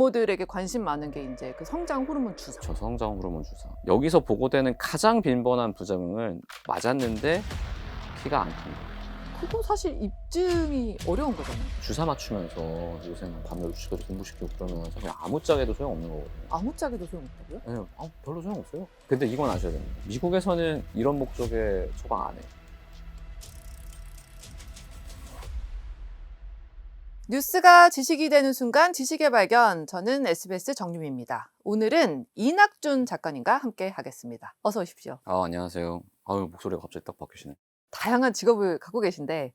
부모들에게 관심 많은 게 이제 그 성장 호르몬 주사. 저 성장 호르몬 주사. 여기서 보고되는 가장 빈번한 부작용은 맞았는데 키가 안 큰 거. 그거 사실 입증이 어려운 거잖아요. 주사 맞추면서 요새는 밤 12시까지 공부시키고 그러면 그냥 아무짝에도 소용없는 거거든요. 아무짝에도 소용없다고요? 네, 별로 소용없어요. 근데 이건 아셔야 됩니다. 미국에서는 이런 목적에 처방 안 해요. 뉴스가 지식이 되는 순간 지식의 발견. 저는 SBS 정유미입니다. 오늘은 이낙준 작가님과 함께 하겠습니다. 어서 오십시오. 안녕하세요. 목소리가 갑자기 딱 바뀌시네. 다양한 직업을 갖고 계신데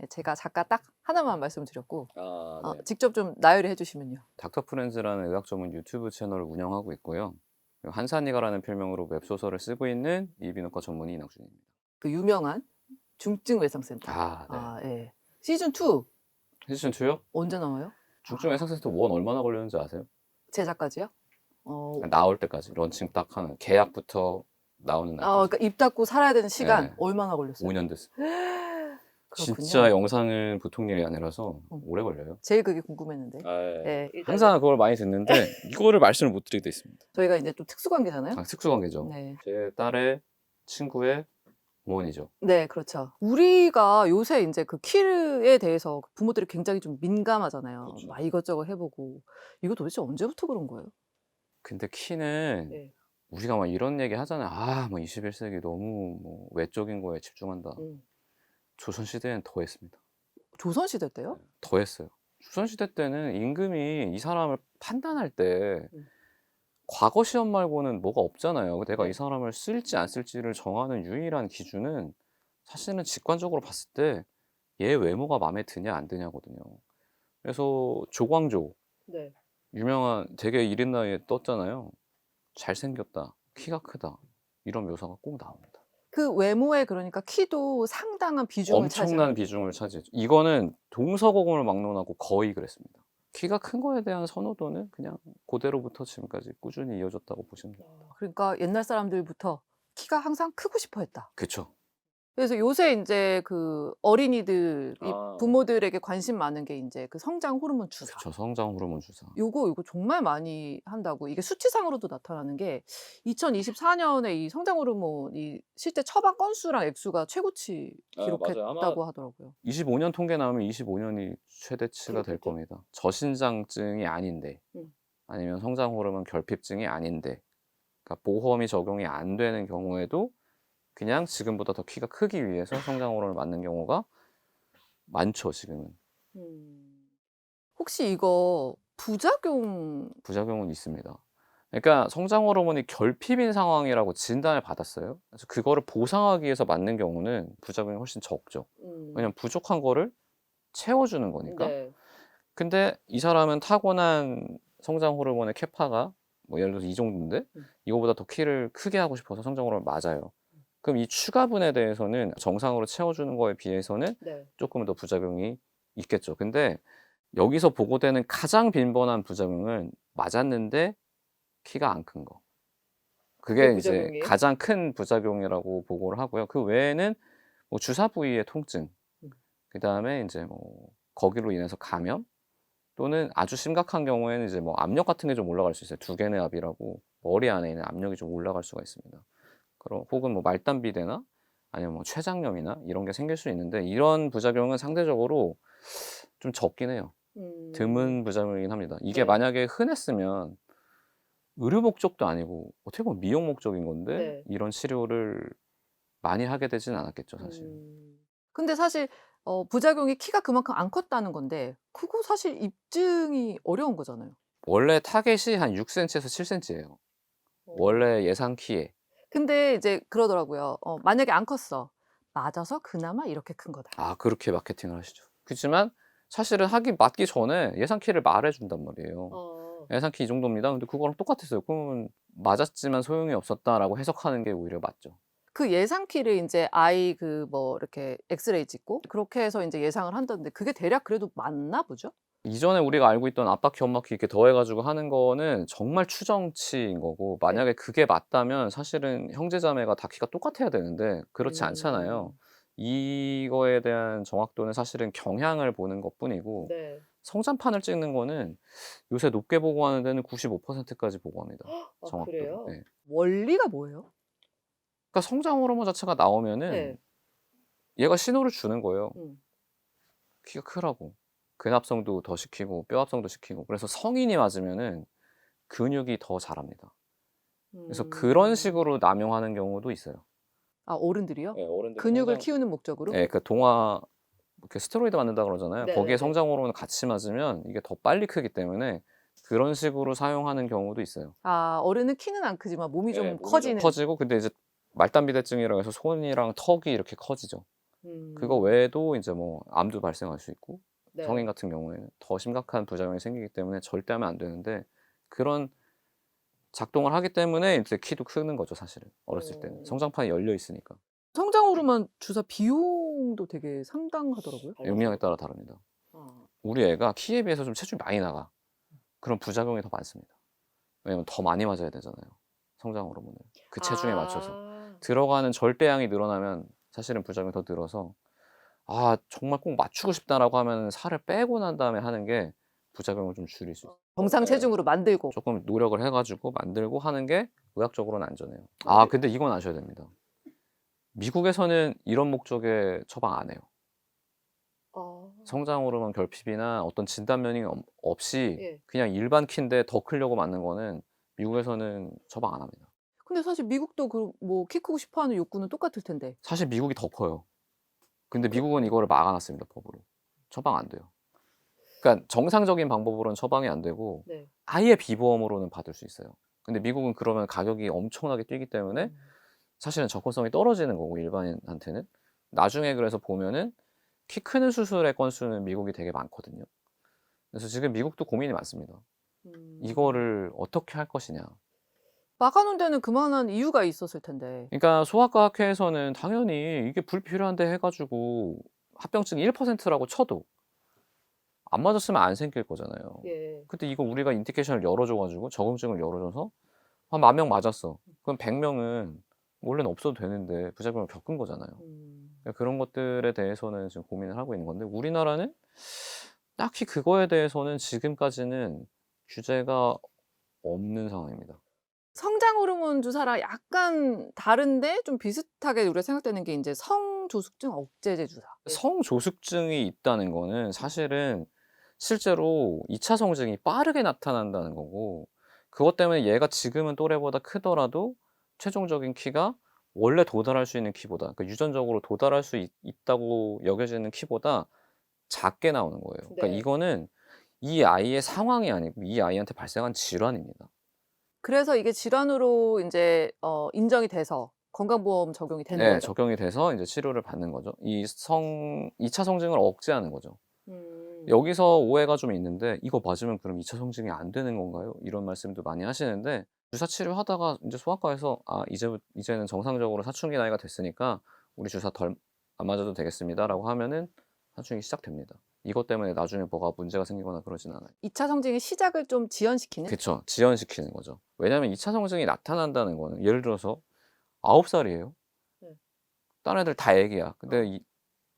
제가 작가 딱 하나만 말씀드렸고 네. 직접 좀 나열을 해주시면요. 닥터 프렌즈라는 의학 전문 유튜브 채널을 운영하고 있고요. 한산이가라는 필명으로 웹소설을 쓰고 있는 이비인후과 전문의 이낙준입니다. 그 유명한 중증 외상센터. 네. 예. 시즌 2 시즌 2요? 언제 나와요? 중증 외상센터 1 얼마나 걸렸는지 아세요? 제작까지요? 나올 때까지 런칭 딱 하는 계약부터 나오는 날까지. 그러니까 입 닫고 살아야 되는 시간 네. 얼마나 걸렸어요? 5년 됐어요. 그렇군요. 진짜 영상은 보통 일이 아니라서 오래 걸려요. 제일 그게 궁금했는데. 네. 일단 항상 그걸 많이 듣는데 이거를 말씀을 못 드리게 돼 있습니다. 저희가 이제 좀 특수관계잖아요. 특수관계죠. 네. 제 딸의 친구의 어머니죠. 네, 그렇죠. 우리가 요새 이제 그 키에 대해서 부모들이 굉장히 좀 민감하잖아요. 그렇죠. 막 이것저것 해보고. 이거 도대체 언제부터 그런 거예요? 근데 키는 네. 우리가 막 이런 얘기 하잖아요. 21세기 너무 외적인 거에 집중한다. 조선시대엔 더 했습니다. 조선시대 때요? 더 했어요. 조선시대 때는 임금이 이 사람을 판단할 때 과거 시험 말고는 뭐가 없잖아요. 내가 이 사람을 쓸지 안 쓸지를 정하는 유일한 기준은 사실은 직관적으로 봤을 때 얘 외모가 마음에 드냐 안 드냐거든요. 그래서 조광조 네. 유명한 되게 이른 나이에 떴잖아요. 잘생겼다, 키가 크다 이런 묘사가 꼭 나옵니다. 그 외모에 그러니까 키도 상당한 비중을 엄청난 비중을 차지했죠. 이거는 동서고금을 막론하고 거의 그랬습니다. 키가 큰 거에 대한 선호도는 그냥 고대로부터 지금까지 꾸준히 이어졌다고 보시면 됩니다. 그러니까 옛날 사람들부터 키가 항상 크고 싶어 했다. 그쵸. 그래서 요새 이제 그 어린이들이 아. 부모들에게 관심 많은 게 이제 그 성장 호르몬 주사. 그쵸. 성장 호르몬 주사. 요거 정말 많이 한다고. 이게 수치상으로도 나타나는 게 2024년에 이 성장 호르몬이 실제 처방 건수랑 액수가 최고치 맞아요. 기록했다고 하더라고요. 25년 통계 나오면 25년이 최대치가 될 그렇겠죠. 겁니다. 저신장증이 아닌데 아니면 성장 호르몬 결핍증이 아닌데 그러니까 보험이 적용이 안 되는 경우에도 그냥 지금보다 더 키가 크기 위해서 성장 호르몬을 맞는 경우가 많죠, 지금은. 혹시 이거 부작용은 있습니다. 그러니까 성장 호르몬이 결핍인 상황이라고 진단을 받았어요. 그래서 그거를 보상하기 위해서 맞는 경우는 부작용이 훨씬 적죠. 왜냐면 부족한 거를 채워주는 거니까. 네. 근데 이 사람은 타고난 성장 호르몬의 캐파가 예를 들어서 이 정도인데 이거보다 더 키를 크게 하고 싶어서 성장 호르몬을 맞아요. 그럼 이 추가분에 대해서는 정상으로 채워주는 거에 비해서는 조금 더 부작용이 있겠죠. 근데 여기서 보고되는 가장 빈번한 부작용은 맞았는데 키가 안 큰 거. 그게 이제 부작용이에요? 가장 큰 부작용이라고 보고를 하고요. 그 외에는 주사 부위의 통증, 그다음에 이제 거기로 인해서 감염 또는 아주 심각한 경우에는 이제 압력 같은 게 좀 올라갈 수 있어요. 두개내 압이라고 머리 안에 있는 압력이 좀 올라갈 수가 있습니다. 그럼 혹은 말단비대나 아니면 췌장염이나 이런 게 생길 수 있는데 이런 부작용은 상대적으로 좀 적긴 해요. 드문 부작용이긴 합니다. 이게 만약에 흔했으면 의료 목적도 아니고 어떻게 보면 미용 목적인 건데 이런 치료를 많이 하게 되진 않았겠죠, 사실. 근데 사실 부작용이 키가 그만큼 안 컸다는 건데 그거 사실 입증이 어려운 거잖아요. 원래 타겟이 한 6cm에서 7cm예요. 원래 예상 키에. 근데 이제 그러더라고요. 만약에 안 컸어. 맞아서 그나마 이렇게 큰 거다. 그렇게 마케팅을 하시죠. 그렇지만 사실은 맞기 전에 예상 키를 말해 준단 말이에요. 예상 키 이 정도입니다. 근데 그거랑 똑같았어요. 그러면 맞았지만 소용이 없었다라고 해석하는 게 오히려 맞죠. 그 예상 키를 인제 아이 이렇게 엑스레이 찍고 그렇게 해서 인제 예상을 한다는데 그게 대략 그래도 맞나 보죠? 이전에 우리가 알고 있던 아빠 키, 엄마 키 이렇게 더해 가지고 하는 거는 정말 추정치인 거고 만약에 그게 맞다면 사실은 형제 자매가 다 키가 똑같아야 되는데 그렇지 않잖아요. 이거에 대한 정확도는 사실은 경향을 보는 것뿐이고 성장판을 찍는 거는 요새 높게 보고하는 데는 95%까지 보고합니다. 아, 정확도로. 그래요? 네. 원리가 뭐예요? 그러니까 성장 호르몬 자체가 나오면은 네. 얘가 신호를 주는 거예요. 음. 키가 크라고. 근합성도 더 시키고 뼈 합성도 시키고. 그래서 성인이 맞으면은 근육이 더 자랍니다. 그래서 그런 식으로 남용하는 경우도 있어요. 아, 어른들이요? 네, 어른들 근육을 성장, 키우는 목적으로? 네, 그 동화 이렇게 스테로이드 맞는다 그러잖아요. 네네네. 거기에 성장 호르몬 같이 맞으면 이게 더 빨리 크기 때문에 그런 식으로 사용하는 경우도 있어요. 아, 어른은 키는 안 크지만 몸이 네, 좀 몸이 좀 커지는. 커지고 근데 이제 말단비대증이라고 해서 손이랑 턱이 이렇게 커지죠. 그거 음. 외에도 이제 뭐 암도 발생할 수 있고 네. 성인 같은 경우에는 더 심각한 부작용이 생기기 때문에 절대 하면 안 되는데 그런 작동을 하기 때문에 이제 키도 크는 거죠, 사실은. 어렸을 때는. 성장판이 열려 있으니까. 성장 호르몬 주사 비용도 되게 상당하더라고요. 용량에 따라 다릅니다. 아. 우리 애가 키에 비해서 좀 체중이 많이 나가. 그럼 부작용이 더 많습니다. 왜냐면 더 많이 맞아야 되잖아요. 성장 호르몬을. 그 체중에 맞춰서. 들어가는 절대량이 늘어나면 사실은 부작용이 더 늘어서 아, 정말 꼭 맞추고 싶다라고 하면 살을 빼고 난 다음에 하는 게 부작용을 좀 줄일 수 있어요. 정상 네. 체중으로 만들고. 조금 노력을 해가지고 만들고 하는 게 의학적으로는 안전해요. 아, 근데 이건 아셔야 됩니다. 미국에서는 이런 목적에 처방 안 해요. 성장 호르몬 결핍이나 어떤 진단 면이 없이 예. 그냥 일반 키인데 더 크려고 맞는 거는 미국에서는 처방 안 합니다. 근데 사실 미국도 그 뭐 키 크고 싶어 하는 욕구는 똑같을 텐데. 사실 미국이 더 커요. 근데 미국은 이거를 막아놨습니다, 법으로. 처방 안 돼요. 그러니까 정상적인 방법으로는 처방이 안 되고 네. 아예 비보험으로는 받을 수 있어요. 근데 미국은 그러면 가격이 엄청나게 뛰기 때문에 사실은 접근성이 떨어지는 거고 일반인한테는. 나중에 그래서 보면은 키 크는 수술의 건수는 미국이 되게 많거든요. 그래서 지금 미국도 고민이 많습니다. 이거를 어떻게 할 것이냐. 막아놓은 데는 그만한 이유가 있었을 텐데. 그러니까 소아과학회에서는 당연히 이게 불필요한데 해가지고 합병증이 1%라고 쳐도 안 맞았으면 안 생길 거잖아요. 예. 근데 이거 우리가 인디케이션을 열어줘가지고 적응증을 열어줘서 한 10,000명 맞았어. 그럼 100명은 원래는 없어도 되는데 부작용을 겪은 거잖아요. 그러니까 그런 것들에 대해서는 지금 고민을 하고 있는 건데 우리나라는 딱히 그거에 대해서는 지금까지는 규제가 없는 상황입니다. 성장 호르몬 주사랑 약간 다른데 좀 비슷하게 우리가 생각되는 게 이제 성조숙증 억제제 주사. 성조숙증이 있다는 거는 사실은 실제로 2차 성징이 빠르게 나타난다는 거고 그것 때문에 얘가 지금은 또래보다 크더라도 최종적인 키가 원래 도달할 수 있는 키보다 그러니까 유전적으로 도달할 수 있다고 여겨지는 키보다 작게 나오는 거예요. 그러니까 네. 이거는 이 아이의 상황이 아니고 이 아이한테 발생한 질환입니다. 그래서 이게 질환으로 인제 인정이 돼서 건강보험 적용이 되는 네, 거죠. 적용이 돼서 이제 치료를 받는 거죠. 2차 성징을 억제하는 거죠. 음. 여기서 오해가 좀 있는데 이거 맞으면 그럼 2차 성징이 안 되는 건가요? 이런 말씀도 많이 하시는데 주사 치료하다가 이제 소아과에서 아, 이제는 정상적으로 사춘기 나이가 됐으니까 우리 주사 덜 안 맞아도 되겠습니다라고 하면은 사춘기 시작됩니다. 이것 때문에 나중에 뭐가 문제가 생기거나 그러진 않아요. 2차 성징의 시작을 좀 지연시키는? 그쵸. 지연시키는 거죠. 왜냐면 2차 성징이 나타난다는 거는 예를 들어서 9살이에요. 네. 다른 애들 다 애기야. 근데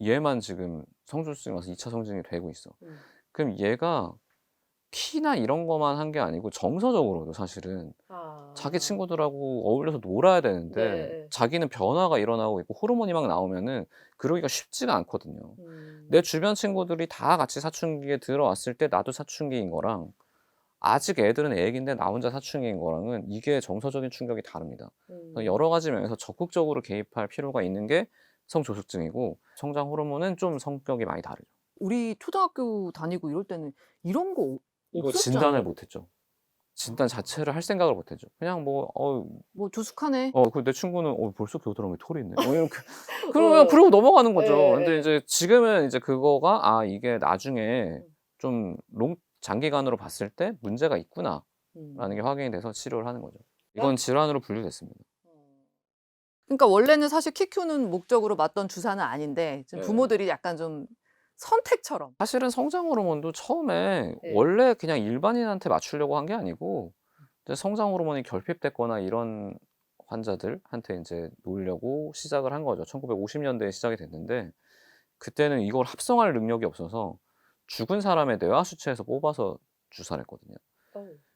얘만 지금 성조증이 와서 2차 성징이 되고 있어. 그럼 얘가 키나 이런 것만 한 게 아니고 정서적으로도 사실은 자기 친구들하고 어울려서 놀아야 되는데 네. 자기는 변화가 일어나고 있고 호르몬이 막 나오면은 그러기가 쉽지가 않거든요. 내 주변 친구들이 다 같이 사춘기에 들어왔을 때 나도 사춘기인 거랑 아직 애들은 애기인데 나 혼자 사춘기인 거랑은 이게 정서적인 충격이 다릅니다. 그래서 여러 가지 면에서 적극적으로 개입할 필요가 있는 게 성조숙증이고 성장 호르몬은 좀 성격이 많이 다르죠. 우리 초등학교 다니고 이럴 때는 이런 거 이거 없었잖아요. 진단을 못 했죠. 진단 자체를 할 생각을 못 했죠. 그냥 뭐 뭐 조숙하네. 그 내 친구는 벌써 겨드랑이에 털이 있네. 이렇게 그러면 그러고 넘어가는 거죠. 예, 근데 예. 이제 지금은 이제 그거가 아, 이게 나중에 좀 장기간으로 봤을 때 문제가 있구나라는 게 확인이 돼서 치료를 하는 거죠. 이건 질환으로 분류됐습니다. 그러니까 원래는 사실 키 키우는 목적으로 맞던 주사는 아닌데 좀 네. 부모들이 약간 좀 선택처럼. 사실은 성장 호르몬도 처음에 예. 원래 그냥 일반인한테 맞추려고 한 게 아니고 이제 성장 호르몬이 결핍됐거나 이런 환자들한테 이제 놓으려고 시작을 한 거죠. 1950년대에 시작이 됐는데 그때는 이걸 합성할 능력이 없어서 죽은 사람의 뇌하 수치에서 뽑아서 주사를 했거든요.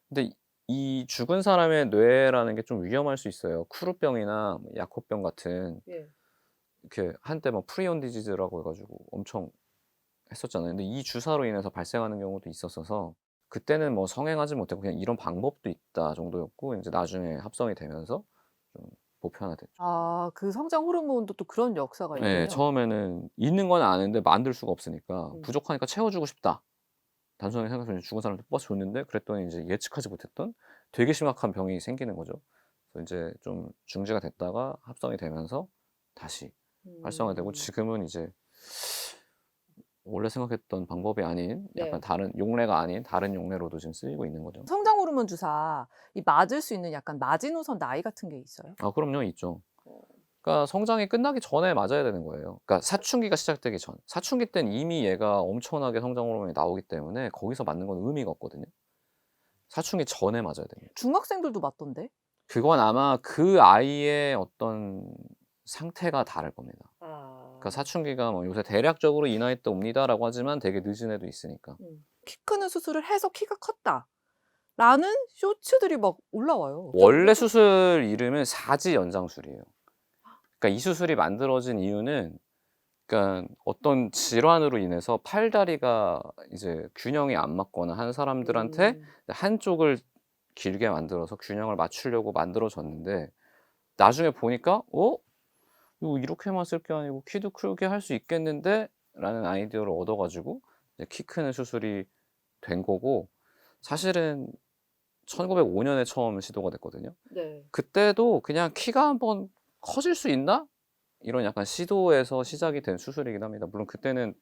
근데 이 죽은 사람의 뇌라는 게 좀 위험할 수 있어요. 쿠루병이나 뭐 야코병 같은 예. 이렇게 한때 뭐 프리온 디지즈라고 해 가지고 엄청 했었잖아요. 근데 이 주사로 인해서 발생하는 경우도 있었어서 그때는 뭐 성행하지 못했고 그냥 '이런 방법도 있다.' 정도였고 인제 나중에 합성이 되면서 좀 보편화됐죠. 아 그 성장 호르몬도 또 그런 역사가 예. 있군요. 처음에는 있는 건 아는데 만들 수가 없으니까 음. '부족하니까 채워 주고 싶다.' 단순하게 생각해서 죽은 사람한테 뽑아서 줬는데 그랬더니 인제 예측하지 못했던 되게 심각한 병이 생기는 거죠. 그래서 인제 좀 중지가 됐다가 합성이 되면서 다시 활성화되고 음. 지금은 이제 원래 생각했던 방법이 아닌 약간 네. 다른 용례가 아닌 다른 용례로도 지금 쓰이고 있는 거죠. 성장 호르몬 주사 이 맞을 수 있는 약간 마지노선 나이 같은 게 있어요? 아 그럼요. 있죠. 어. 그러니까 성장이 끝나기 전에 맞아야 되는 거예요. 그러니까 사춘기가 시작되기 전. 사춘기 때는 이미 얘가 엄청나게 성장 호르몬이 나오기 때문에 거기서 맞는 건 의미가 없거든요. 사춘기 전에 맞아야 됩니다. 중학생들도 맞던데? 그건 아마 그 아이의 어떤 상태가 다를 겁니다. 그러니까 아. 사춘기가 뭐 요새 대략적으로 이 나이 때 옵니다라고 하지만 되게 늦은 애도 있으니까. 키 크는 수술을 해서 키가 컸다라는 쇼츠들이 막 올라와요. 원래 수술 이름은 사지 연장술이에요. 그러니까 이 수술이 만들어진 이유는 그러니까 어떤 질환으로 인해서 팔다리가 이제 균형이 안 맞거나 한 사람들한테 한쪽을 길게 만들어서 균형을 맞추려고 만들어졌는데 나중에 보니까 '어? 이거 이렇게만 쓸 게 아니고 키도 크게 할 수 있겠는데?'라는 아이디어를 얻어 가지고 이제 키 크는 수술이 된 거고 사실은 1905 년에 처음 시도가 됐거든요. 네. 그때도 그냥 '키가 한번 커질 수 있나?' 이런 약간 시도에서 시작이 된 수술이긴 합니다. 물론 그때는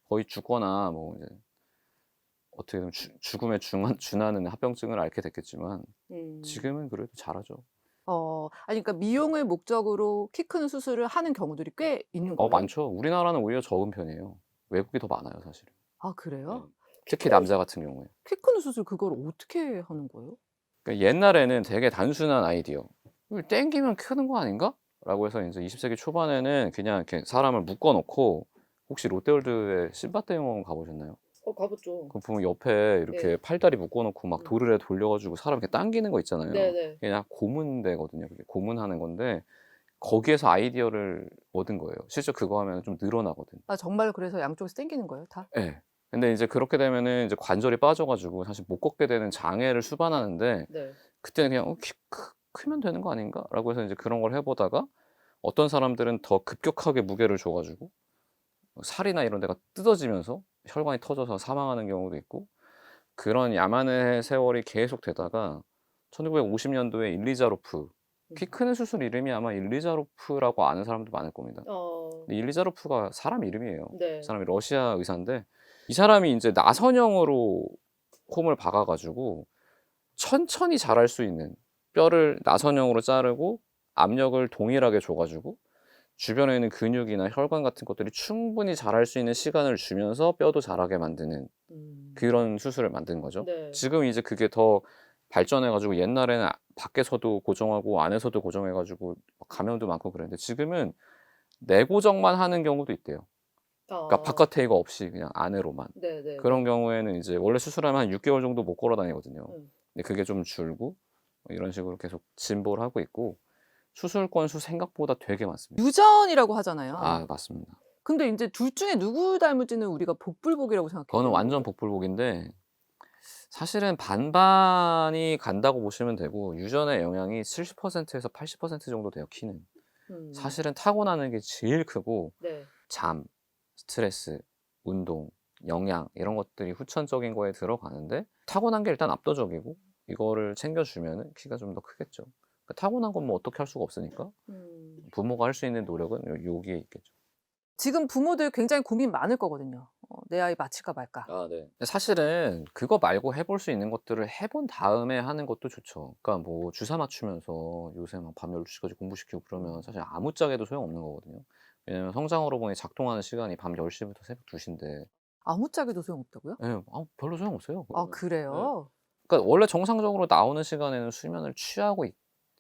거의 죽거나 뭐 이제 어떻게 보면 죽음에 준하는 합병증을 앓게 됐겠지만 음. 지금은 그래도 잘하죠. 아니 그러니까 미용을 목적으로 키 크는 수술을 하는 경우들이 꽤 있는 거예요? 많죠. 우리나라는 오히려 적은 편이에요. 외국이 더 많아요 사실은. 아 네. 그래요? 키 특히 크는 남자 같은 경우에. 키 크는 수술 그걸 어떻게 하는 거예요? 그러니까 옛날에는 되게 단순한 아이디어. '이거 땡기면 크는 거 아닌가?'라고 해서 인제 20 세기 초반에는 그냥 이렇게 사람을 묶어 놓고 혹시 롯데월드에 신밧드 영화관 가 보셨나요? 가봤죠. 그 보면 옆에 네. 이렇게 팔다리 묶어 놓고 막 음. 도르래 돌려 가지고 사람 이렇게 당기는 거 있잖아요. 네네. 그냥 고문대거든요. 그게 고문하는 건데 거기에서 아이디어를 얻은 거예요. 실제 그거 하면은 좀 늘어나거든. 아 정말 그래서 양쪽에서 당기는 거예요 다? 예. 근데 이제 그렇게 되면은 이제 관절이 빠져 가지고 사실 못 걷게 되는 장애를 수반하는데 네. 그때는 그냥 '어 키 크면 되는 거 아닌가?'라고 해서 인제 그런 걸 해 보다가 어떤 사람들은 더 급격하게 무게를 줘 가지고 살이나 이런 데가 뜯어지면서 혈관이 터져서 사망하는 경우도 있고 그런 야만의 세월이 계속 되다가 1950 년도에 일리자로프 키 크는 수술 이름이 아마 일리자로프라고 아는 사람도 많을 겁니다. 근데 일리자로프가 사람 이름이에요. 그 네. 사람이 러시아 의사인데 이 사람이 인제 나선형으로 홈을 박아 가지고 천천히 자랄 수 있는 뼈를 나선형으로 자르고 압력을 동일하게 줘 가지고 주변에 있는 근육이나 혈관 같은 것들이 충분히 자랄 수 있는 시간을 주면서 뼈도 자라게 만드는 음. 그런 수술을 만든 거죠. 네. 지금 이제 그게 더 발전해 가지고 옛날에는 밖에서도 고정하고 안에서도 고정해 가지고 감염도 많고 그랬는데 지금은 내고정만 하는 경우도 있대요. 그러니까 아. 바깥에 이거 없이 그냥 안으로만. 그런 네네네. 경우에는 이제 원래 수술하면 한 6 개월 정도 못 걸어 다니거든요. 음. 근데 그게 좀 줄고 이런 식으로 계속 진보를 하고 있고 수술 건수 생각보다 되게 많습니다. 유전이라고 하잖아요. 아 맞습니다. 근데 인제 둘 중에 누구 닮을지는 우리가 복불복이라고 생각해야 그거는 되는 완전 거죠? 복불복인데 사실은 반반이 간다고 보시면 되고 유전의 영향이 70% 에서 80% 정도 돼요, 키는. 음. 사실은 타고나는 게 제일 크고 네. 잠, 스트레스, 운동, 영양 이런 것들이 후천적인 거에 들어가는데 타고난 게 일단 압도적이고 이거를 챙겨주면은 키가 좀 더 크겠죠. 그러니까 타고난 건 뭐 어떻게 할 수가 없으니까 음. 부모가 할 수 있는 노력은 여기에 있겠죠. 지금 부모들 굉장히 고민 많을 거거든요. '내 아이 맞힐까 말까.' 아 네. 근데 사실은 그거 말고 해볼 수 있는 것들을 해본 다음에 하는 것도 좋죠. 그러니까 뭐 주사 맞추면서 요새 막 밤 12 시까지 공부시키고 그러면 사실 아무짝에도 소용없는 거거든요. 왜냐면 성장 호르몬이 작동하는 시간이 밤 10 시부터 새벽 2 시인데 아무짝에도 소용없다고요? 예 별로 소용없어요 아 그러면. 예. 그래요? 그러니까 원래 정상적으로 나오는 시간에는 수면을 취하고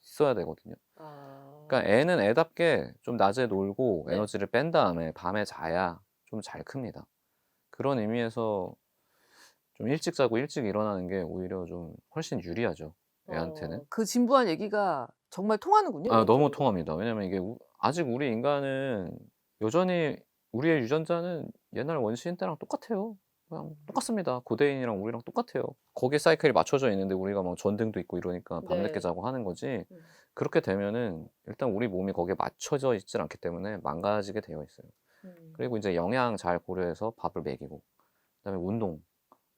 있어야 되거든요. 아. 그러니까 애는 애답게 좀 낮에 놀고 네. 에너지를 뺀 다음에 밤에 자야 좀 잘 큽니다. 그런 의미에서 좀 일찍 자고 일찍 일어나는 게 오히려 좀 훨씬 유리하죠, 애한테는. 그 진부한 얘기가 정말 통하는군요, 아, 너무 이론적으로. 통합니다. 왜냐면 이게 아직 우리 인간은 여전히 우리의 유전자는 옛날 원시인 때랑 똑같아요. 그냥 똑같습니다. 고대인이랑 우리랑 똑같아요. 거기에 사이클이 맞춰져 있는데 우리가 막 전등도 있고 이러니까 밤늦게 네. 자고 하는 거지. 음. 그렇게 되면은 일단 우리 몸이 거기에 맞춰져 있질 않기 때문에 망가지게 되어 있어요. 그리고 이제 영양 잘 고려해서 밥을 먹이고, 그다음에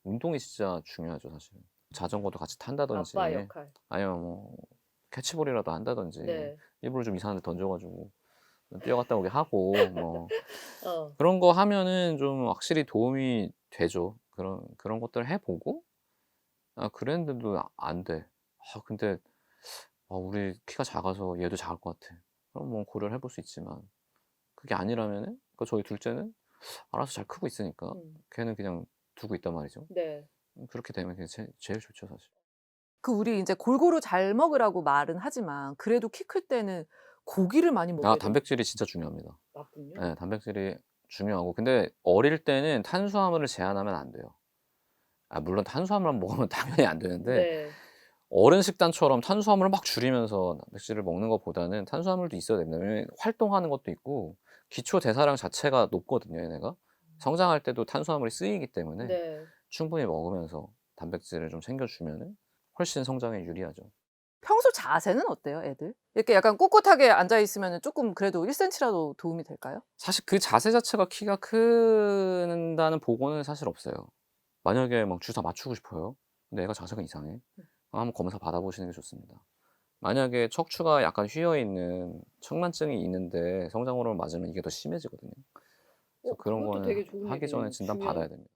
운동이 진짜 중요하죠, 사실은. 자전거도 같이 탄다든지, 아빠 역할. 아니면 뭐 캐치볼이라도 한다든지, 네. 일부러 좀 이상한 데 던져가지고 뛰어갔다 오게 하고 뭐 어. 그런 거 하면은 좀 확실히 도움이 되죠. 그런 것들 해보고, 아, 그랬는데도 안 돼. 아, 근데 우리 키가 작아서 얘도 작을 것 같아. 그럼 뭐 고려를 해볼 수 있지만, 그게 아니라면은, 그 저희 둘째는 알아서 잘 크고 있으니까 걔는 그냥 두고 있단 말이죠. 네. 그렇게 되면 그게 제일 좋죠, 사실. 우리 이제 골고루 잘 먹으라고 말은 하지만 그래도 키 클 때는 고기를 많이 먹어야 되는 단백질이 진짜 중요합니다. 맞군요. 네, 단백질이 중요하고, 근데 어릴 때는 탄수화물을 제한하면 안 돼요. 물론 탄수화물만 먹으면 당연히 안 되는데, 네. 어른 식단처럼 탄수화물을 막 줄이면서 단백질을 먹는 것보다는 탄수화물도 있어야 됩니다. 왜냐면 활동하는 것도 있고 기초 대사량 자체가 높거든요, 얘네가. 성장할 때도 탄수화물이 쓰이기 때문에 네. 충분히 먹으면서 단백질을 좀 챙겨주면은 훨씬 성장에 유리하죠. 평소 자세는 어때요, 애들? 이렇게 약간 꼿꼿하게 앉아 있으면은 쪼끔 그래도 1 센치라도 도움이 될까요? 사실 그 자세 자체가 키가 큰다는 보고는 사실 없어요. 만약에 막 주사 맞추고 싶어요. 근데 애가 자세가 이상해. 한번 검사 받아보시는 게 좋습니다. 만약에 척추가 약간 휘어 있는 측만증이 있는데 성장 호르몬 맞으면 이게 더 심해지거든요. 그래서 그런 그것도 거는 되게 좋은 하기 전에 얘기네요. 진단 받아야 됩니다.